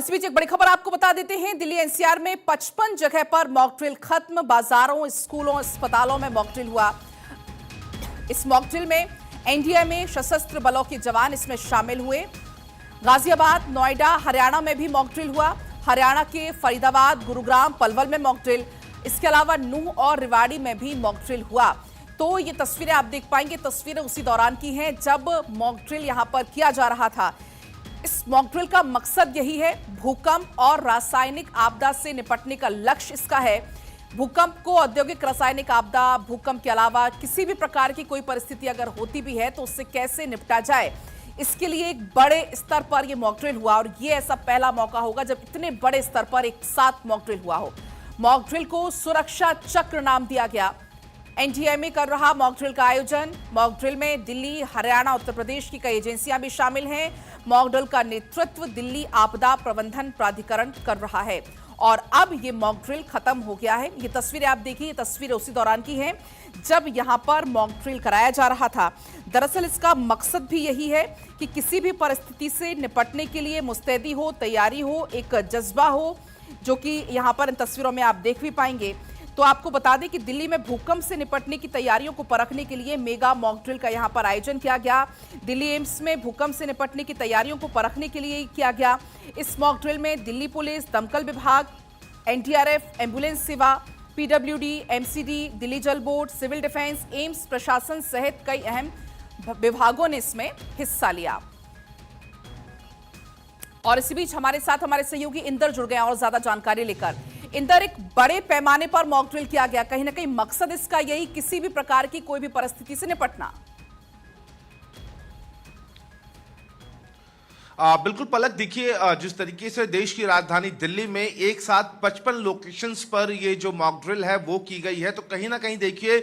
इस बीच एक बड़ी खबर आपको बता देते हैं। दिल्ली एनसीआर में 55 जगह पर मॉक ड्रिल खत्म। बाजारों, स्कूलों, अस्पतालों में मॉक ड्रिल हुआ। इस मॉक ड्रिल में एनडीए में सशस्त्र बलों के जवान इसमें शामिल हुए। गाजियाबाद, नोएडा, हरियाणा में भी मॉक ड्रिल हुआ। हरियाणा के फरीदाबाद, गुरुग्राम, पलवल में मॉक ड्रिल। इसके अलावा नूंह और रेवाड़ी में भी मॉक ड्रिल हुआ। तो ये तस्वीरें आप देख पाएंगे, तस्वीरें उसी दौरान की हैं जब मॉक ड्रिल यहां पर किया जा रहा था। इस मॉक ड्रिल का मकसद यही है, भूकंप और रासायनिक आपदा से निपटने का लक्ष्य इसका है। भूकंप को, औद्योगिक रासायनिक आपदा, भूकंप के अलावा किसी भी प्रकार की कोई परिस्थिति अगर होती भी है तो उससे कैसे निपटा जाए, इसके लिए एक बड़े स्तर पर यह मॉक ड्रिल हुआ। और ये ऐसा पहला मौका होगा जब इतने बड़े स्तर पर एक साथ मॉक ड्रिल हुआ हो। मॉक ड्रिल को सुरक्षा चक्र नाम दिया गया। एनडीएमए कर रहा मॉक ड्रिल का आयोजन। मॉक ड्रिल में दिल्ली, हरियाणा, उत्तर प्रदेश की कई एजेंसियां भी शामिल हैं। मॉक ड्रिल का नेतृत्व दिल्ली आपदा प्रबंधन प्राधिकरण कर रहा है। और अब ये मॉक ड्रिल खत्म हो गया है। ये तस्वीरें आप देखिए, ये तस्वीरें उसी दौरान की हैं जब यहां पर मॉक ड्रिल कराया जा रहा था। दरअसल इसका मकसद भी यही है कि किसी भी परिस्थिति से निपटने के लिए मुस्तैदी हो, तैयारी हो, एक जज्बा हो, जो कि यहां पर इन तस्वीरों में आप देख भी पाएंगे। तो आपको बता दें कि दिल्ली में भूकंप से निपटने की तैयारियों को परखने के लिए मेगा मॉक ड्रिल का यहां पर आयोजन किया गया। दिल्ली एम्स में भूकंप से निपटने की तैयारियों को परखने के लिए किया गया। इस मॉक ड्रिल में दिल्ली पुलिस, दमकल विभाग, एनडीआरएफ, एम्बुलेंस सेवा, पीडब्ल्यूडी, एमसीडी, दिल्ली जल बोर्ड, सिविल डिफेंस, एम्स प्रशासन सहित कई अहम विभागों ने इसमें हिस्सा लिया। और इसी बीच हमारे साथ हमारे सहयोगी इंदर जुड़ गए और ज्यादा जानकारी लेकर। इंदर, एक बड़े पैमाने पर मॉक ड्रिल किया गया, कहीं ना कहीं मकसद इसका यही, किसी भी प्रकार की कोई भी परिस्थिति से निपटना। बिल्कुल पलक, देखिए जिस तरीके से देश की राजधानी दिल्ली में एक साथ 55 लोकेशंस पर ये जो मॉक ड्रिल है वो की गई है, तो कहीं ना कहीं देखिए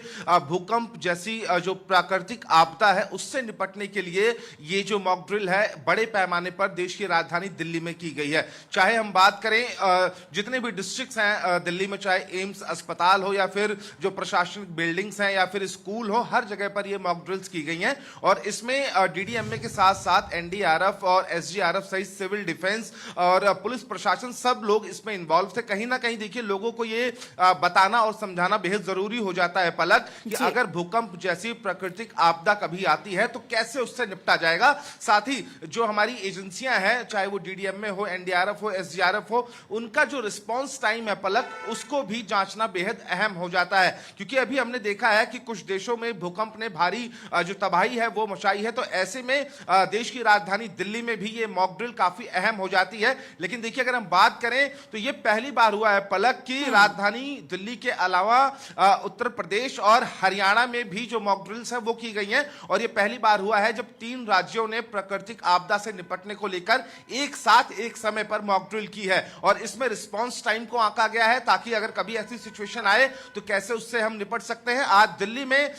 भूकंप जैसी जो प्राकृतिक आपदा है उससे निपटने के लिए ये जो मॉक ड्रिल है बड़े पैमाने पर देश की राजधानी दिल्ली में की गई है। चाहे हम बात करें जितने भी डिस्ट्रिक्ट्स हैं दिल्ली में, चाहे एम्स अस्पताल हो या फिर जो प्रशासनिक बिल्डिंग्स हैं या फिर स्कूल हो, हर जगह पर ये मॉक ड्रिल्स की गई हैं। और इसमें डीडीएमए के साथ साथ एनडीआरएफ और एसडीआरएफ सहित सिविल डिफेंस और पुलिस प्रशासन सब लोग इसमें इन्वॉल्व थे। कहीं ना कहीं देखिए लोगों को ये बताना और समझाना बेहद जरूरी हो जाता है पलक कि अगर भूकंप जैसी प्राकृतिक आपदा कभी आती है तो कैसे उससे निपटा जाएगा। साथ ही जो हमारी एजेंसियां हैं, चाहे वो डीडीएमए हो, एनडीआरएफ हो, एसडीआरएफ हो, उनका जो रिस्पॉन्स टाइम है पलक, उसको भी जांचना बेहद अहम हो जाता है। क्योंकि अभी हमने देखा है कि कुछ देशों में भूकंप ने भारी जो तबाही है वो मचाई है, तो ऐसे में देश की राजधानी दिल्ली में भी ये मॉक ड्रिल काफी अहम हो जाती है। लेकिन देखिए अगर हम बात करें तो ये पहली बार हुआ है पलक की राजधानी दिल्ली के अलावा उत्तर प्रदेश और हरियाणा में भी जो मॉक ड्रिल्स है वो की गई हैं। और ये पहली बार हुआ है जब 3 राज्यों ने प्राकृतिक आपदा से निपटने को लेकर एक साथ एक समय पर मॉक ड्रिल की है। और इसमें रिस्पांस टाइम को आंका गया है ताकि अगर कभी ऐसी सिचुएशन आए तो कैसे उससे हम निपट सकते हैं। आज दिल्ली में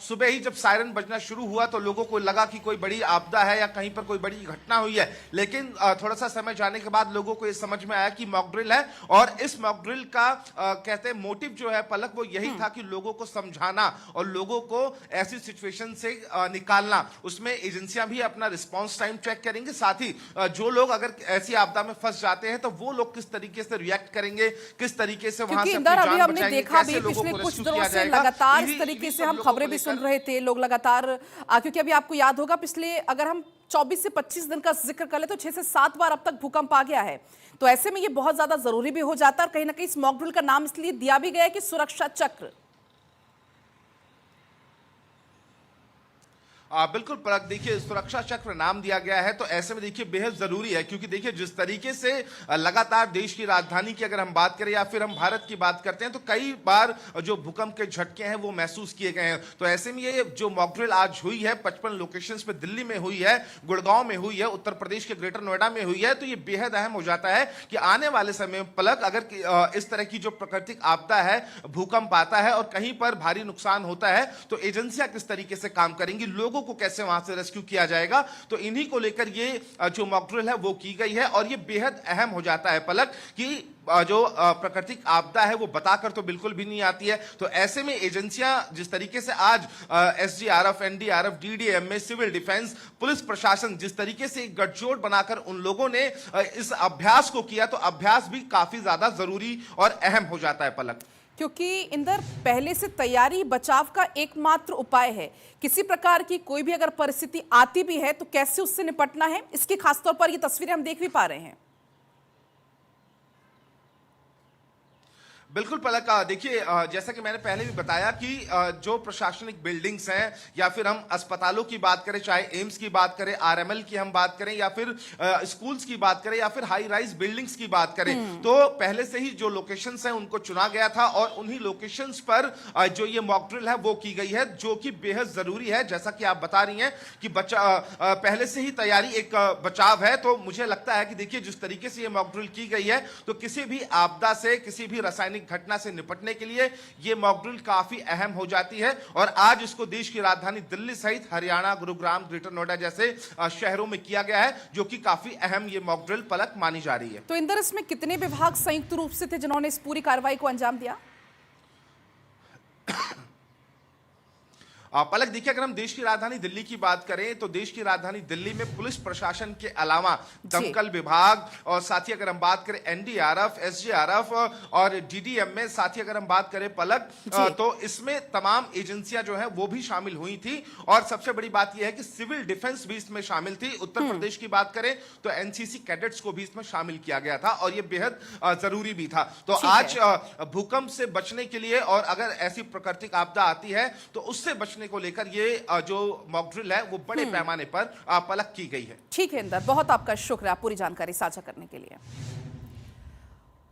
सुबह ही जब सायरन बजना शुरू हुआ तो लोगों को लगा कि कोई बड़ी आपदा है या कहीं पर कोई बड़ी घटना हुई है, लेकिन थोड़ा सा समय जाने के बाद लोगों को यह समझ में आया कि मॉक ड्रिल है। और इस मॉक ड्रिल का कहते हैं मोटिव जो है पलक वो यही था कि लोगों को समझाना और लोगों को ऐसी सिचुएशन से निकालना। उसमें एजेंसियां भी अपना रिस्पांस टाइम चेक करेंगे, साथ ही जो लोग अगर ऐसी आपदा में फंस जाते हैं तो वो लोग किस तरीके से रिएक्ट करेंगे, किस तरीके से वहां से अपनी जान हमने बचाएंगे, देखा भी कैसे लोगों पिछले को कुछ रेस्क्यू दिनों किया से जाएगा। लगातार इस तरीके से हम खबरें भी सुन रहे थे, लोग लगातार, क्योंकि अभी आपको याद होगा पिछले अगर हम 24 से 25 दिन का जिक्र कर ले तो 6 से 7 बार अब तक भूकंप आ गया है। तो ऐसे में ये बहुत ज्यादा जरूरी भी हो जाता है। और कहीं ना कहीं इस मॉक ड्रिल का नाम इसलिए दिया भी गया है कि सुरक्षा चक्र। बिल्कुल पलक, देखिए सुरक्षा चक्र नाम दिया गया है तो ऐसे में देखिए बेहद जरूरी है। क्योंकि देखिए जिस तरीके से लगातार देश की राजधानी की अगर हम बात करें या फिर हम भारत की बात करते हैं तो कई बार जो भूकंप के झटके हैं वो महसूस किए गए हैं। तो ऐसे में ये जो मॉक ड्रिल आज हुई है 55 लोकेशंस पे, दिल्ली में हुई है, गुड़गांव में हुई है, उत्तर प्रदेश के ग्रेटर नोएडा में हुई है, तो ये बेहद अहम हो जाता है कि आने वाले समय में पलक अगर इस तरह की जो प्राकृतिक आपदा है, भूकंप आता है और कहीं पर भारी नुकसान होता है तो एजेंसियां किस तरीके से काम करेंगी, लोगों लोगों को कैसे वहां से रेस्क्यू किया जाएगा। तो इन्हीं को लेकर ये जो मॉक ड्रिल है वो की गई है और ये बेहद अहम हो जाता है पलक कि जो प्राकृतिक आपदा है वो बताकर तो बिल्कुल भी नहीं आती है। तो ऐसे में एजेंसियां जिस तरीके से आज SDRF, NDRF, DDMA, civil defence, police प्रशासन जिस तरीके से एक गठजोड़ बनाकर उन लोगों ने इस अभ्यास को किया, तो अभ्यास भी काफी ज्यादा जरूरी और अहम हो जाता है पलक। क्योंकि इंदर पहले से तैयारी बचाव का एकमात्र उपाय है। किसी प्रकार की कोई भी अगर परिस्थिति आती भी है तो कैसे उससे निपटना है, इसकी खासतौर पर ये तस्वीरें हम देख भी पा रहे हैं। बिल्कुल पलक, देखिए जैसा कि मैंने पहले भी बताया कि जो प्रशासनिक बिल्डिंग्स हैं या फिर हम अस्पतालों की बात करें, चाहे एम्स की बात करें, आरएमएल की हम बात करें या फिर स्कूल्स की बात करें या फिर हाई राइज बिल्डिंग्स की बात करें, तो पहले से ही जो लोकेशंस हैं उनको चुना गया था और उन्हीं लोकेशंस पर जो ये मॉक ड्रिल है वो की गई है, जो कि बेहद जरूरी है। जैसा कि आप बता रही हैं कि पहले से ही तैयारी एक बचाव है, तो मुझे लगता है कि देखिए जिस तरीके से ये मॉक ड्रिल की गई है तो किसी भी आपदा से, किसी भी रासायनिक घटना से निपटने के लिए यह मॉक ड्रिल काफी अहम हो जाती है। और आज इसको देश की राजधानी दिल्ली सहित हरियाणा, गुरुग्राम, ग्रेटर नोएडा जैसे शहरों में किया गया है, जो कि काफी अहम ये मॉक ड्रिल पलक मानी जा रही है। तो इंदर इसमें कितने विभाग संयुक्त रूप से थे जिन्होंने इस पूरी कार्रवाई को अंजाम दिया? पलक देखिए, अगर हम देश की राजधानी दिल्ली की बात करें तो देश की राजधानी दिल्ली में पुलिस प्रशासन के अलावा दमकल विभाग और साथ ही अगर हम बात करें एनडीआरएफ, एसडीआरएफ और डीडीएम में, साथ ही अगर हम बात करें पलक तो इसमें तमाम एजेंसियां जो है वो भी शामिल हुई थी। और सबसे बड़ी बात यह है कि सिविल डिफेंस भी इसमें शामिल थी। उत्तर प्रदेश की बात करें तो एनसीसी कैडेट्स को भी इसमें शामिल किया गया था और यह बेहद जरूरी भी था। तो आज भूकंप से बचने के लिए और अगर ऐसी प्राकृतिक आपदा आती है तो उससे बचने को लेकर ये जो मॉक ड्रिल है वो बड़े पैमाने पर पलक की गई है। ठीक है इंदर, बहुत आपका शुक्रिया पूरी जानकारी साझा करने के लिए।